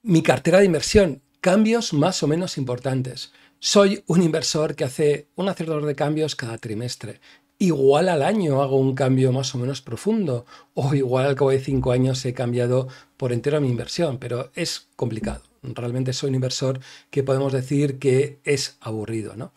Mi cartera de inversión, cambios más o menos importantes. Soy un inversor que hace un acertador de cambios cada trimestre. Igual al año hago un cambio más o menos profundo, o igual al cabo de 5 años he cambiado por entero mi inversión, pero es complicado. Realmente soy un inversor que podemos decir que es aburrido, ¿no?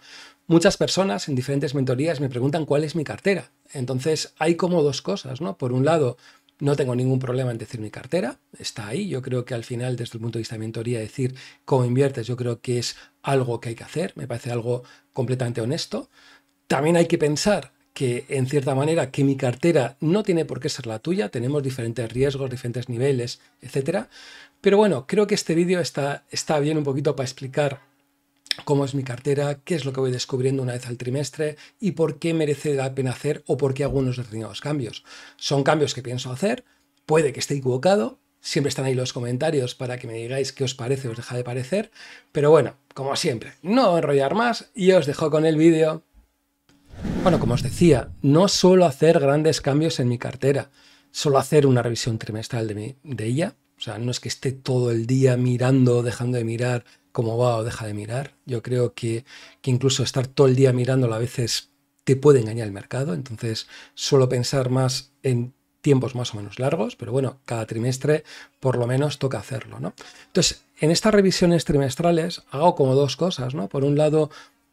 Muchas personas en diferentes mentorías me preguntan cuál es mi cartera. Entonces hay como dos cosas, ¿no? Por un lado, no tengo ningún problema en decir mi cartera, está ahí. Yo creo que al final, desde el punto de vista de mentoría, decir cómo inviertes, yo creo que es algo que hay que hacer, me parece algo completamente honesto. También hay que pensar que, en cierta manera, que mi cartera no tiene por qué ser la tuya, tenemos diferentes riesgos, diferentes niveles, etcétera. Pero bueno, creo que este vídeo está bien un poquito para explicar cómo es mi cartera, qué es lo que voy descubriendo una vez al trimestre y por qué merece la pena hacer o por qué hago unos determinados cambios. Son cambios que pienso hacer, puede que esté equivocado, siempre están ahí los comentarios para que me digáis qué os parece o os deja de parecer, pero bueno, como siempre, no enrollar más y os dejo con el vídeo. Bueno, como os decía, no suelo hacer grandes cambios en mi cartera, suelo hacer una revisión trimestral de ella. O sea, no es que esté todo el día mirando, dejando de mirar cómo va o deja de mirar. Yo creo que incluso estar todo el día mirándolo a veces te puede engañar el mercado. Entonces suelo pensar más en tiempos más o menos largos, pero bueno, cada trimestre por lo menos toca hacerlo, ¿no? Entonces, en estas revisiones trimestrales hago como dos cosas, ¿no? Por un lado,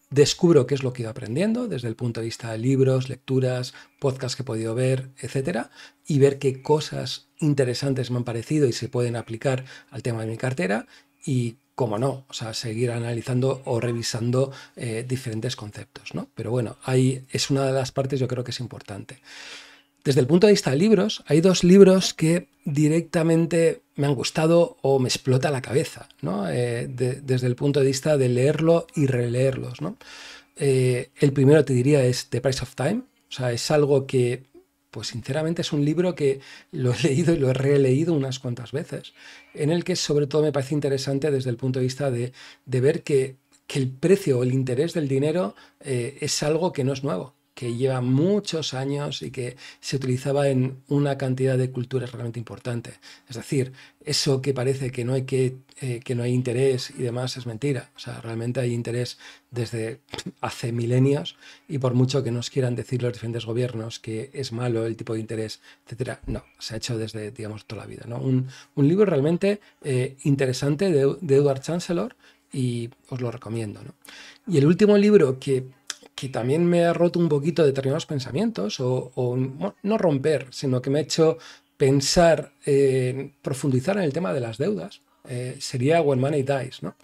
descubro qué es lo que he ido aprendiendo desde el punto de vista de libros, lecturas, podcasts que he podido ver, etcétera, y ver qué cosas interesantes me han parecido y se pueden aplicar al tema de mi cartera y, como no, o sea, seguir analizando o revisando diferentes conceptos, ¿no? Pero bueno, ahí es una de las partes yo creo que es importante. Desde el punto de vista de libros, hay dos libros que directamente me han gustado o me explota la cabeza, ¿no? Desde el punto de vista de leerlo y releerlos, ¿no? El primero te diría es The Price of Time, o sea, es algo que, pues sinceramente es un libro que lo he leído y lo he releído unas cuantas veces, en el que sobre todo me parece interesante desde el punto de vista de ver que el precio o el interés del dinero es algo que no es nuevo, que lleva muchos años y que se utilizaba en una cantidad de culturas realmente importante. Es decir, eso que parece que no hay interés y demás es mentira. O sea, realmente hay interés desde hace milenios y por mucho que nos quieran decir los diferentes gobiernos que es malo el tipo de interés, etcétera, no, se ha hecho desde, digamos, toda la vida, ¿no? Un libro realmente interesante de Edward Chancellor y os lo recomiendo, ¿no? Y el último libro que también me ha roto un poquito determinados pensamientos, bueno, no romper, sino que me ha hecho pensar, profundizar en el tema de las deudas, sería When Money Dies, ¿no?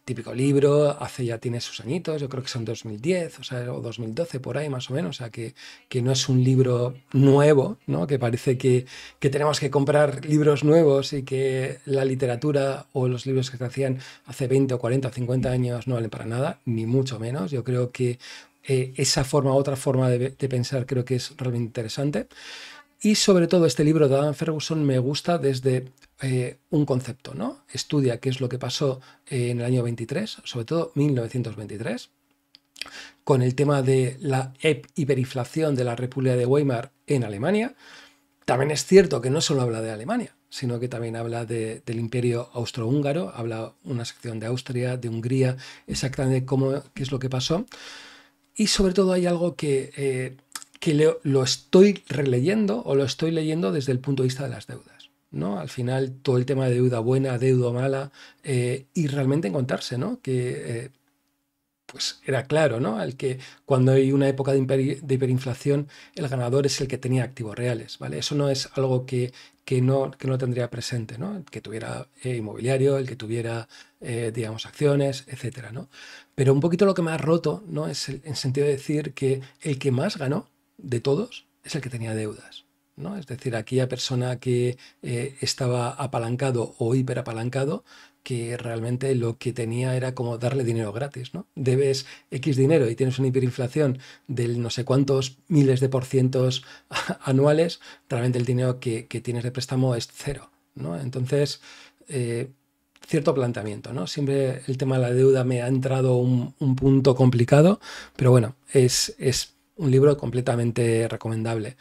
Típico libro, tiene sus añitos, yo creo que son 2010, o sea, o 2012 por ahí más o menos, o sea, que no es un libro nuevo, ¿no? Que parece que tenemos que comprar libros nuevos y que la literatura o los libros que se hacían hace 20 o 40 o 50 años no valen para nada, ni mucho menos. Yo creo que esa otra forma de pensar creo que es realmente interesante. Y sobre todo este libro de Adam Ferguson me gusta desde un concepto, ¿no? Estudia qué es lo que pasó en el año 23, sobre todo 1923, con el tema de la hiperinflación de la República de Weimar en Alemania. También es cierto que no solo habla de Alemania, sino que también habla del Imperio Austrohúngaro, habla una sección de Austria, de Hungría, exactamente qué es lo que pasó. Y sobre todo hay algo que lo estoy releyendo o lo estoy leyendo desde el punto de vista de las deudas, ¿no? Al final todo el tema de deuda buena, deuda mala y realmente encontrarse, ¿no? Que pues era claro, ¿no? Que cuando hay una época de hiperinflación el ganador es el que tenía activos reales, ¿vale? Eso no es algo que no tendría presente, ¿no? El que tuviera inmobiliario, el que tuviera, digamos, acciones, etcétera, ¿no? Pero un poquito lo que me ha roto, ¿no? Es en sentido de decir que el que más ganó de todos es el que tenía deudas, ¿no? Es decir, aquella persona que estaba apalancado o hiperapalancado, que realmente lo que tenía era como darle dinero gratis, ¿no? Debes X dinero y tienes una hiperinflación del no sé cuántos miles de % anuales, realmente el dinero que tienes de préstamo es cero, ¿no? Entonces, cierto planteamiento, ¿no? Siempre el tema de la deuda me ha entrado un punto complicado, pero bueno, es un libro completamente recomendable.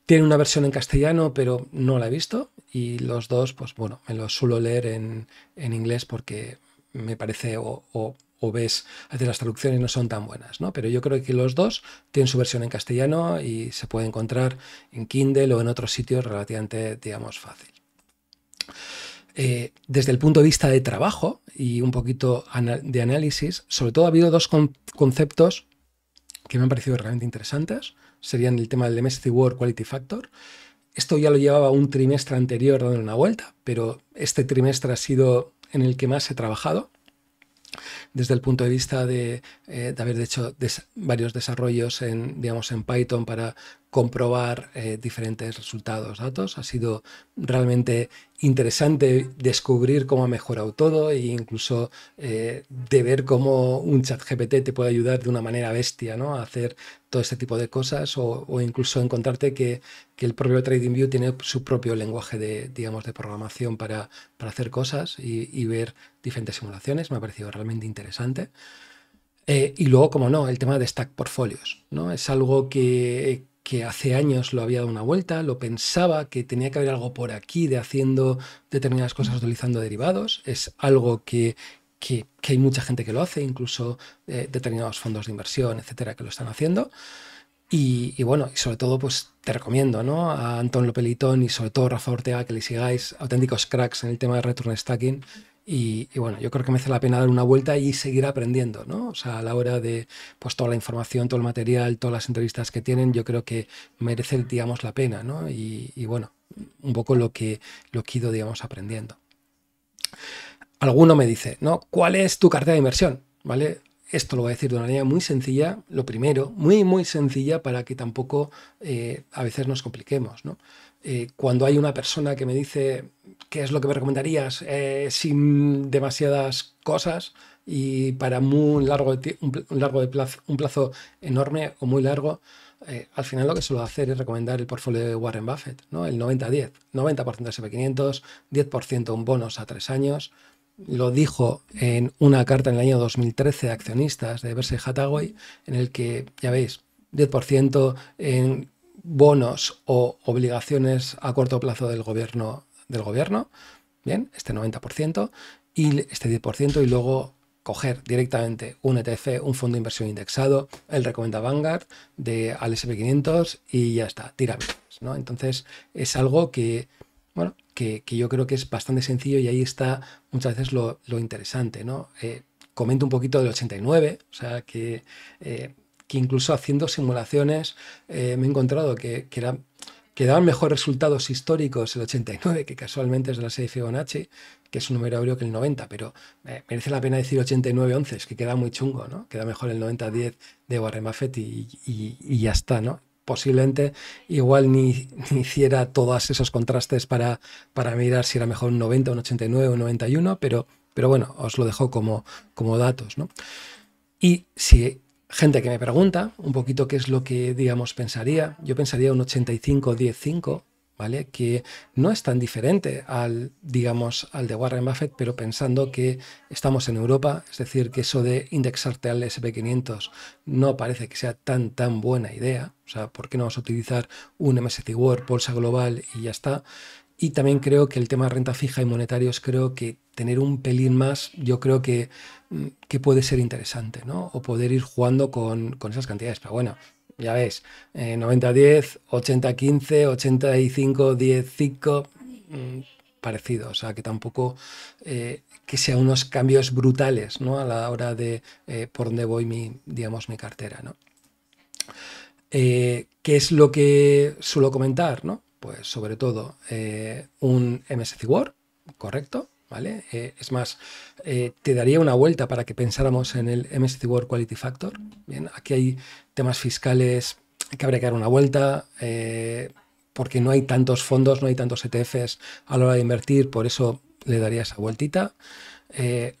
Tiene una versión en castellano, pero no la he visto. Y los dos, pues bueno, me los suelo leer en inglés porque me parece o ves, a veces las traducciones no son tan buenas, ¿no? Pero yo creo que los dos tienen su versión en castellano y se puede encontrar en Kindle o en otros sitios relativamente, digamos, fácil. Desde el punto de vista de trabajo y un poquito de análisis, sobre todo ha habido dos conceptos que me han parecido realmente interesantes. Serían el tema del MSCI World Quality Factor. Esto ya lo llevaba un trimestre anterior dando una vuelta, pero este trimestre ha sido en el que más he trabajado, desde el punto de vista de haber hecho varios desarrollos digamos, en Python para comprobar diferentes resultados, datos. Ha sido realmente interesante descubrir cómo ha mejorado todo e incluso de ver cómo un ChatGPT te puede ayudar de una manera bestia, ¿no? A hacer todo este tipo de cosas o incluso encontrarte que el propio TradingView tiene su propio lenguaje digamos, de programación para hacer cosas y ver diferentes simulaciones. Me ha parecido realmente interesante. Y luego, como no, el tema de stack portfolios, ¿no? Es algo que hace años lo había dado una vuelta, lo pensaba que tenía que haber algo por aquí de haciendo determinadas cosas utilizando derivados. Es algo que hay mucha gente que lo hace, incluso determinados fondos de inversión, etcétera, que lo están haciendo. Y bueno, y sobre todo, pues te recomiendo, ¿no? A Antón Lopelitón y sobre todo a Rafa Ortega que le sigáis, auténticos cracks en el tema de return stacking. Y bueno, yo creo que merece la pena dar una vuelta y seguir aprendiendo, ¿no? O sea, a la hora de pues toda la información, todo el material, todas las entrevistas que tienen, yo creo que merece, digamos, la pena, ¿no? Y bueno, un poco lo que he ido, digamos, aprendiendo. Alguno me dice, ¿no? ¿Cuál es tu cartera de inversión? ¿Vale? Esto lo voy a decir de una manera muy sencilla. Lo primero, muy sencilla para que tampoco a veces nos compliquemos, ¿no? Cuando hay una persona que me dice qué es lo que me recomendarías sin demasiadas cosas y para muy largo un plazo enorme o muy largo, al final lo que suelo hacer es recomendar el portfolio de Warren Buffett, ¿no? El 90-10, 90% S&P 500, 10% en bonos a 3 años. Lo dijo en una carta en el año 2013 de accionistas de Berkshire Hathaway, en el que, ya veis, 10% en bonos o obligaciones a corto plazo del gobierno, bien, este 90%, y este 10%, y luego coger directamente un ETF, un fondo de inversión indexado, él recomienda Vanguard al S&P 500 y ya está, tira millas, ¿no? Entonces es algo que, bueno, que yo creo que es bastante sencillo y ahí está muchas veces lo interesante, ¿no? Comento un poquito del 89, o sea que incluso haciendo simulaciones me he encontrado que daban mejores resultados históricos el 89, que casualmente es de la serie Fibonacci, que es un número áureo que el 90, pero merece la pena decir 89-11, es que queda muy chungo, ¿no? Queda mejor el 90-10 de Warren Buffett y ya está, ¿no? Posiblemente igual ni hiciera todos esos contrastes para mirar si era mejor un 90, un 89, un 91, pero bueno, os lo dejo como datos, ¿no? Y si gente que me pregunta un poquito qué es lo que, digamos, pensaría, yo pensaría un 85-10-5, ¿vale? Que no es tan diferente digamos, al de Warren Buffett, pero pensando que estamos en Europa, es decir, que eso de indexarte al S&P 500 no parece que sea tan buena idea. O sea, ¿por qué no vamos a utilizar un MSCI World, Bolsa Global y ya está? Y también creo que el tema de renta fija y monetarios, creo que tener un pelín más, yo creo que puede ser interesante, ¿no? O poder ir jugando con esas cantidades. Pero bueno, ya ves, 90-10, 80-15, 85-10-5, parecido. O sea, que tampoco que sean unos cambios brutales, ¿no? A la hora de por dónde voy digamos, mi cartera, ¿no? ¿Qué es lo que suelo comentar, no? Pues sobre todo un MSCI World, correcto, ¿vale? Es más, te daría una vuelta para que pensáramos en el MSCI World Quality Factor. Bien, aquí hay temas fiscales que habría que dar una vuelta, porque no hay tantos fondos, no hay tantos ETFs a la hora de invertir, por eso le daría esa vueltita.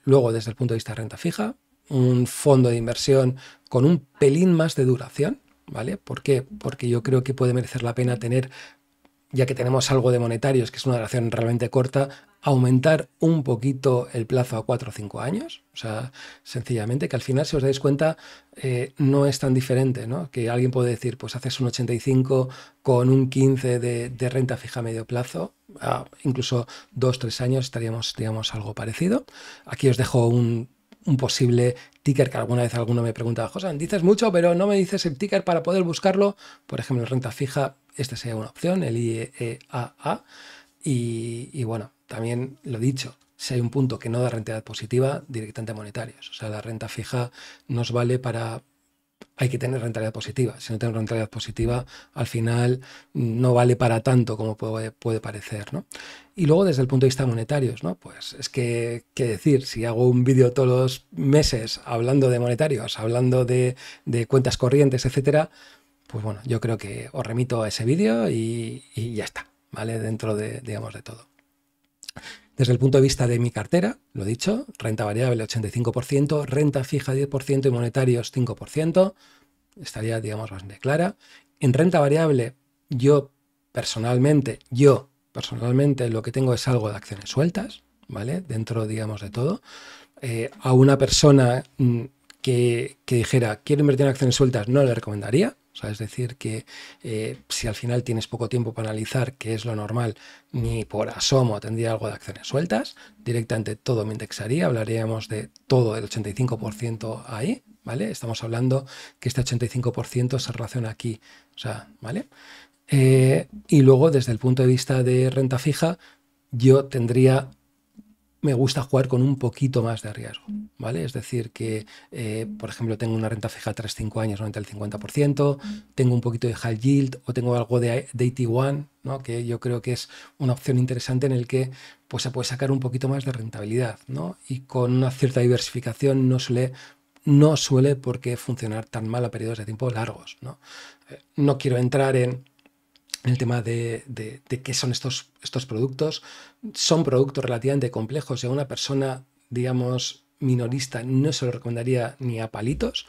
Luego, desde el punto de vista de renta fija, un fondo de inversión con un pelín más de duración, ¿vale? ¿Por qué? Porque yo creo que puede merecer la pena tener ya que tenemos algo de monetarios, que es una duración realmente corta, aumentar un poquito el plazo a 4 o 5 años. O sea, sencillamente que al final, si os dais cuenta, no es tan diferente, ¿no? Que alguien puede decir, pues haces un 85 con un 15 de renta fija a medio plazo, incluso 2 o 3 años estaríamos, digamos, algo parecido. Aquí os dejo un posible ticker que alguna vez alguno me preguntaba, José, dices mucho, pero no me dices el ticker para poder buscarlo. Por ejemplo, renta fija, esta sería una opción, el IEAA. Y bueno, también lo dicho, si hay un punto que no da rentabilidad positiva, directamente monetarios. O sea, la renta fija nos vale para... Hay que tener rentabilidad positiva. Si no tengo rentabilidad positiva, al final no vale para tanto como puede parecer, ¿no? Y luego desde el punto de vista monetarios, ¿no? Pues es que, ¿qué decir? Si hago un vídeo todos los meses hablando de monetarios, hablando de cuentas corrientes, etcétera, pues bueno, yo creo que os remito a ese vídeo y ya está, ¿vale? Dentro de, digamos, de todo. Desde el punto de vista de mi cartera, lo dicho, renta variable 85%, renta fija 10% y monetarios 5%. Estaría, digamos, bastante clara. En renta variable, yo personalmente lo que tengo es algo de acciones sueltas, ¿vale? Dentro, digamos, de todo. A una persona que dijera, quiero invertir en acciones sueltas, no le recomendaría. O sea, es decir, que si al final tienes poco tiempo para analizar, que es lo normal, ni por asomo tendría algo de acciones sueltas. Directamente todo me indexaría, hablaríamos de todo el 85% ahí, ¿vale? Estamos hablando que este 85% se relaciona aquí, o sea, ¿vale? Y luego, desde el punto de vista de renta fija, yo tendría... Me gusta jugar con un poquito más de riesgo, ¿vale? Es decir, que, por ejemplo, tengo una renta fija a 3-5 años, normalmente el 50%, tengo un poquito de high yield o tengo algo de AT1, ¿no? Que yo creo que es una opción interesante en el que pues, se puede sacar un poquito más de rentabilidad, ¿no? Y con una cierta diversificación no suele por qué funcionar tan mal a periodos de tiempo largos, ¿no? No quiero entrar en el tema de qué son estos productos. Son productos relativamente complejos y a una persona, digamos, minorista no se lo recomendaría ni a palitos.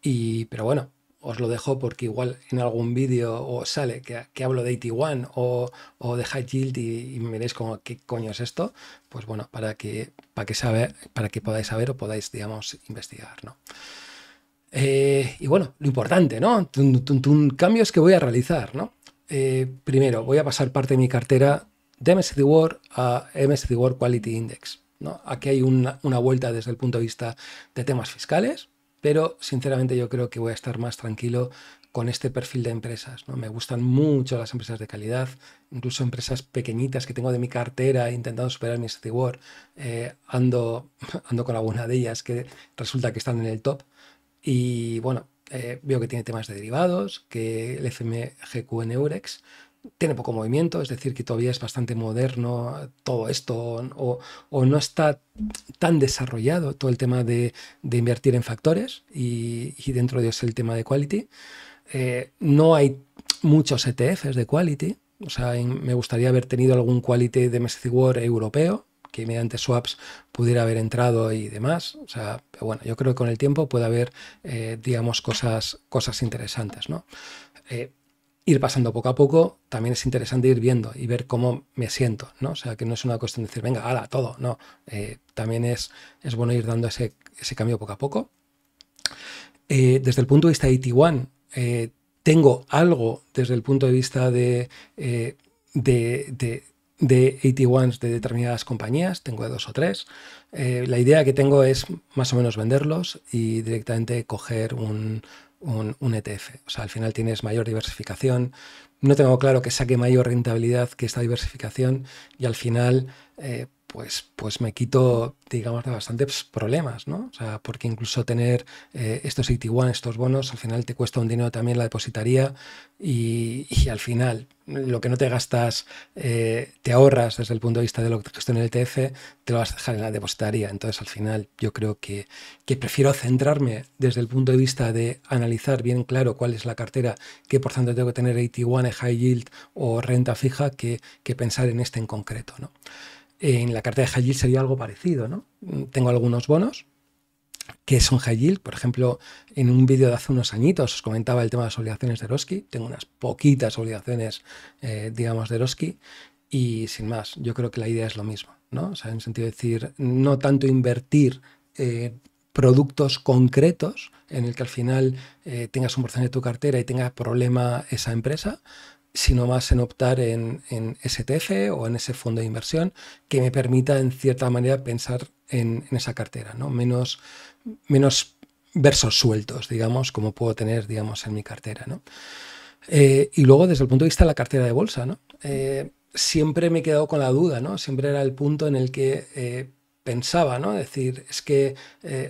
Pero bueno, os lo dejo porque igual en algún vídeo os sale que hablo de AT1 o de High Yield y me veréis como, ¿qué coño es esto? Pues bueno, para que podáis saber o podáis, digamos, investigar, ¿no? Y bueno, lo importante, ¿no? Cambios que voy a realizar, ¿no? Primero, voy a pasar parte de mi cartera de MSCI World a MSCI World Quality Index, ¿no? Aquí hay una vuelta desde el punto de vista de temas fiscales, pero sinceramente yo creo que voy a estar más tranquilo con este perfil de empresas, ¿no? Me gustan mucho las empresas de calidad, incluso empresas pequeñitas que tengo de mi cartera intentando superar mi MSCI World. Ando con alguna de ellas que resulta que están en el top. Y bueno, veo que tiene temas de derivados, que el FMGQ en Eurex tiene poco movimiento, es decir, que todavía es bastante moderno todo esto, o no está tan desarrollado todo el tema de invertir en factores y dentro de eso el tema de quality. No hay muchos ETFs de quality, o sea, me gustaría haber tenido algún quality de MSCI World europeo, que mediante swaps pudiera haber entrado y demás. O sea, pero bueno, yo creo que con el tiempo puede haber, digamos, cosas interesantes, ¿no? Ir pasando poco a poco, también es interesante ir viendo y ver cómo me siento, ¿no? O sea, que no es una cuestión de decir, venga, hala, todo, no. También es bueno ir dando ese cambio poco a poco. Desde el punto de vista de AT1, tengo algo desde el punto de vista de AT1s de determinadas compañías, tengo de 2 o 3. La idea que tengo es más o menos venderlos y directamente coger un ETF. O sea, al final tienes mayor diversificación. No tengo claro que saque mayor rentabilidad que esta diversificación y al final pues me quito, digamos, de bastantes problemas, ¿no? O sea, porque incluso tener estos AT1, estos bonos, al final te cuesta un dinero también la depositaría y al final lo que no te gastas, te ahorras desde el punto de vista de lo que te gestiona el ETF, te lo vas a dejar en la depositaría. Entonces, al final, yo creo que prefiero centrarme desde el punto de vista de analizar bien claro cuál es la cartera, qué por ciento tengo que tener AT1, high yield o renta fija, que pensar en este en concreto, ¿no? En la cartera de high yield sería algo parecido, ¿no? Tengo algunos bonos que son high yield. Por ejemplo, en un vídeo de hace unos añitos os comentaba el tema de las obligaciones de Eroski. Tengo unas poquitas obligaciones, digamos, de Eroski. Y sin más, yo creo que la idea es lo mismo, ¿no? O sea, en el sentido de decir, no tanto invertir productos concretos en el que al final tengas un porcentaje de tu cartera y tenga problema esa empresa, sino más en optar en STF o en ese fondo de inversión que me permita, en cierta manera, pensar en esa cartera, ¿no? Menos versos sueltos, digamos, como puedo tener, digamos, en mi cartera, ¿no? Y luego, desde el punto de vista de la cartera de bolsa, ¿no? Siempre me he quedado con la duda, ¿no? Siempre era el punto en el que pensaba, ¿no? Decir, es que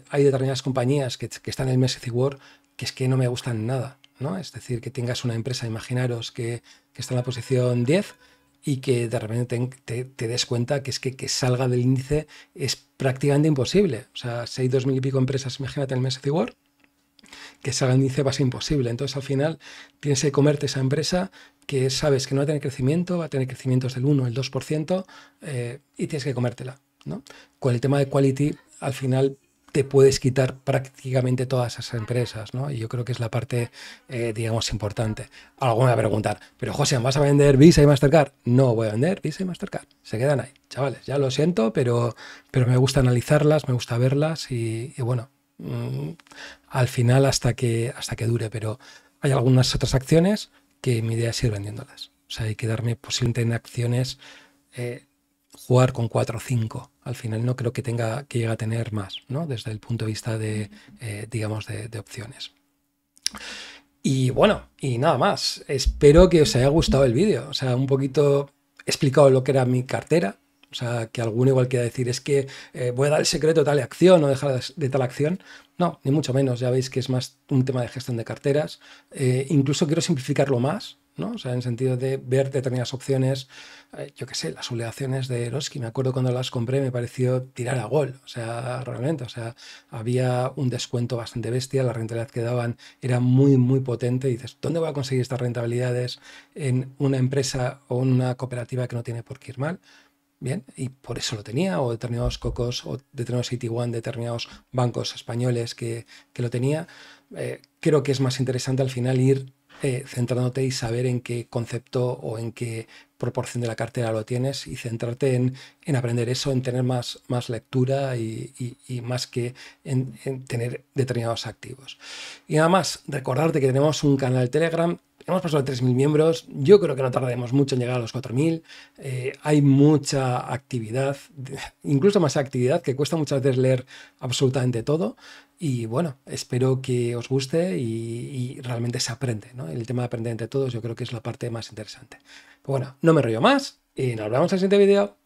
hay determinadas compañías que están en el MSCI World que es que no me gustan nada, ¿no? Es decir, que tengas una empresa, imaginaros que está en la posición 10 y que de repente te des cuenta que es que salga del índice es prácticamente imposible. O sea, si hay 2000 y pico empresas, imagínate en el MSCI World, que salga del índice va a ser imposible. Entonces, al final, tienes que comerte esa empresa que sabes que no va a tener crecimiento, va a tener crecimientos del 1 o el 2%, y tienes que comértela, ¿no? Con el tema de quality, al final te puedes quitar prácticamente todas esas empresas, ¿no? Y yo creo que es la parte, digamos, importante. Alguno me va a preguntar, pero José, ¿vas a vender Visa y Mastercard? No voy a vender Visa y Mastercard. Se quedan ahí, chavales. Ya lo siento, pero me gusta analizarlas, me gusta verlas y bueno, al final hasta que dure. Pero hay algunas otras acciones que mi idea es ir vendiéndolas. O sea, hay que darme posiblemente en acciones, jugar con 4 o 5. Al final no creo que llegue a tener más, ¿no? Desde el punto de vista de, digamos, de opciones. Y bueno, y nada más. Espero que os haya gustado el vídeo. O sea, un poquito he explicado lo que era mi cartera. O sea, que alguno igual quiera decir, es que voy a dar el secreto de tal acción o dejar de tal acción. No, ni mucho menos. Ya veis que es más un tema de gestión de carteras. Incluso quiero simplificarlo más, ¿no? O sea, en el sentido de ver determinadas opciones. Yo qué sé, las obligaciones de Eroski, me acuerdo cuando las compré, me pareció tirar a gol. O sea, realmente, o sea, había un descuento bastante bestia, la rentabilidad que daban era muy, muy potente. Y dices, ¿dónde voy a conseguir estas rentabilidades en una empresa o en una cooperativa que no tiene por qué ir mal? Bien, y por eso lo tenía, o determinados cocos, o determinados AT1, determinados bancos españoles que lo tenía. Creo que es más interesante al final ir centrándote y saber en qué concepto o en qué proporción de la cartera lo tienes y centrarte en aprender eso, en tener más lectura y más que en tener determinados activos. Y nada más, recordarte que tenemos un canal de Telegram. Hemos pasado de 3.000 miembros, yo creo que no tardaremos mucho en llegar a los 4.000. Hay mucha actividad, incluso más actividad, que cuesta muchas veces leer absolutamente todo. Y bueno, espero que os guste y realmente se aprende, ¿no? El tema de aprender entre todos yo creo que es la parte más interesante. Pero bueno, no me rollo más y nos vemos en el siguiente vídeo.